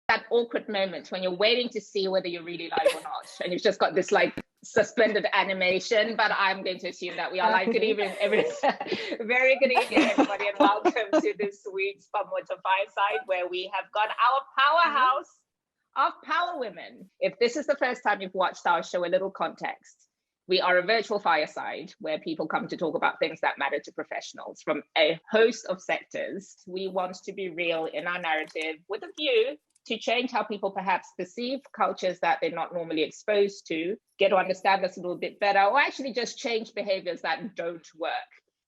that awkward moment when you're waiting to see whether you're really live or not, and you've just got this like suspended animation, but I'm going to assume that we are live. Good evening, very good evening, everybody, and welcome to this week's Mucha Fireside, where we have got our powerhouse of power women. If this is the first time you've watched our show, a little context. We are a virtual fireside where people come to talk about things that matter to professionals from a host of sectors. We want to be real in our narrative with a view to change how people perhaps perceive cultures that they're not normally exposed to, get to understand us a little bit better, or actually just change behaviors that don't work.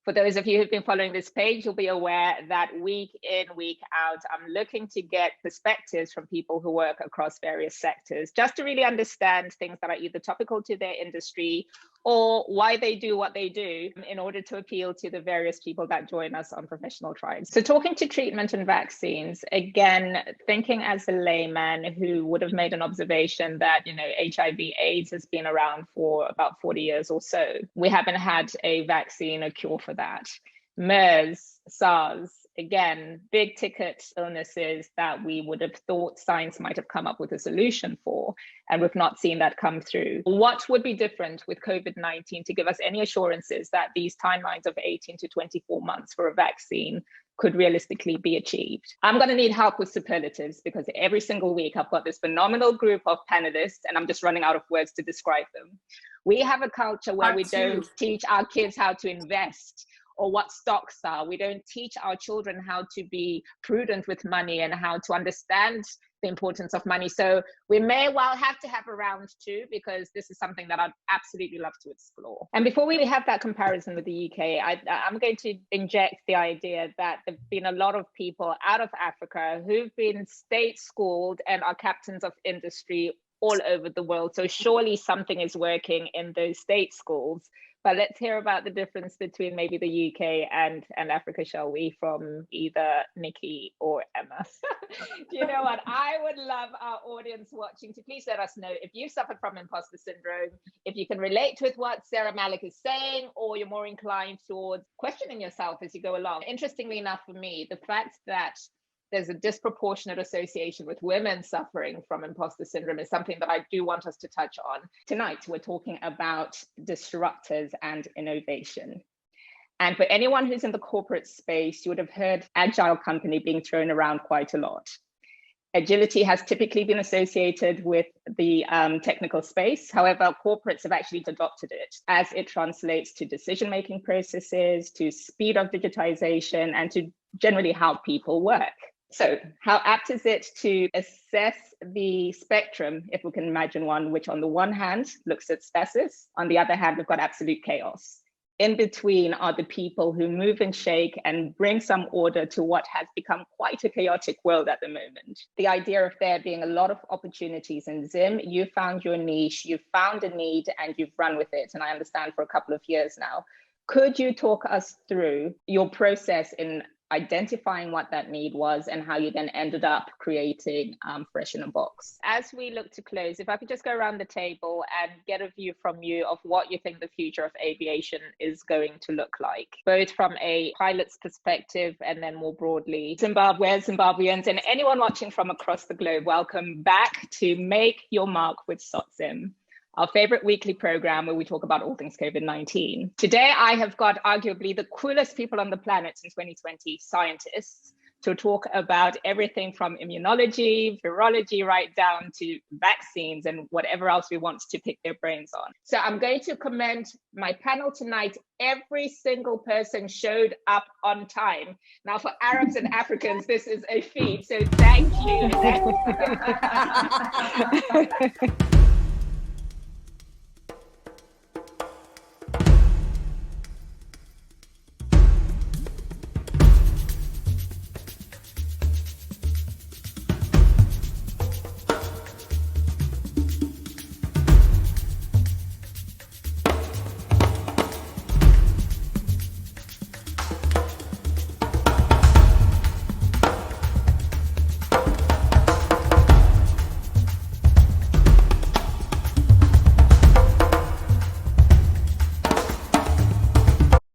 For those of you who've been following this page, you'll be aware that week in, week out, I'm looking to get perspectives from people who work across various sectors, just to really understand things that are either topical to their industry or why they do what they do in order to appeal to the various people that join us on Professional Tribes. So talking to treatment and vaccines, again, thinking as a layman who would have made an observation that, HIV/AIDS has been around for about 40 years or so. We haven't had a vaccine, a cure for that. MERS, SARS, again, big ticket illnesses that we would have thought science might have come up with a solution for, and we've not seen that come through. What would be different with COVID-19 to give us any assurances that these timelines of 18 to 24 months for a vaccine could realistically be achieved? I'm going to need help with superlatives because every single week I've got this phenomenal group of panelists and I'm just running out of words to describe them. We have a culture where we don't teach our kids how to invest or what stocks are. We don't teach our children how to be prudent with money and how to understand the importance of money. So we may well have to have a round two because this is something that I'd absolutely love to explore. And before we have that comparison with the UK, I'm going to inject the idea that there've been a lot of people out of Africa who've been state schooled and are captains of industry all over the world. So surely something is working in those state schools. But let's hear about the difference between maybe the UK and Africa, shall we, from either Nikki or Emma. You know what? I would love our audience watching to please let us know if you've suffered from imposter syndrome, if you can relate with what Sarah Malik is saying, or you're more inclined towards questioning yourself as you go along. Interestingly enough for me, the fact that there's a disproportionate association with women suffering from imposter syndrome is something that I do want us to touch on. Tonight, we're talking about disruptors and innovation. And for anyone who's in the corporate space, you would have heard agile company being thrown around quite a lot. Agility has typically been associated with the technical space. However, corporates have actually adopted it as it translates to decision-making processes, to speed of digitization, and to generally how people work. So how apt is it to assess the spectrum, if we can imagine one, which on the one hand looks at stasis, on the other hand, we've got absolute chaos. In between are the people who move and shake and bring some order to what has become quite a chaotic world at the moment. The idea of there being a lot of opportunities in Zim, you found your niche, you found a need, and you've run with it. And I understand for a couple of years now. Could you talk us through your process in identifying what that need was and how you then ended up creating Fresh in a Box? As we look to close, if I could just go around the table and get a view from you of what you think the future of aviation is going to look like, both from a pilot's perspective and then more broadly, Zimbabweans, and anyone watching from across the globe, welcome back to Make Your Mark with SOTZIM, our favorite weekly program where we talk about all things COVID-19. Today, I have got arguably the coolest people on the planet in 2020, scientists, to talk about everything from immunology, virology, right down to vaccines and whatever else we want to pick their brains on. So I'm going to commend my panel tonight. Every single person showed up on time. Now for Arabs and Africans, this is a feat, so thank you.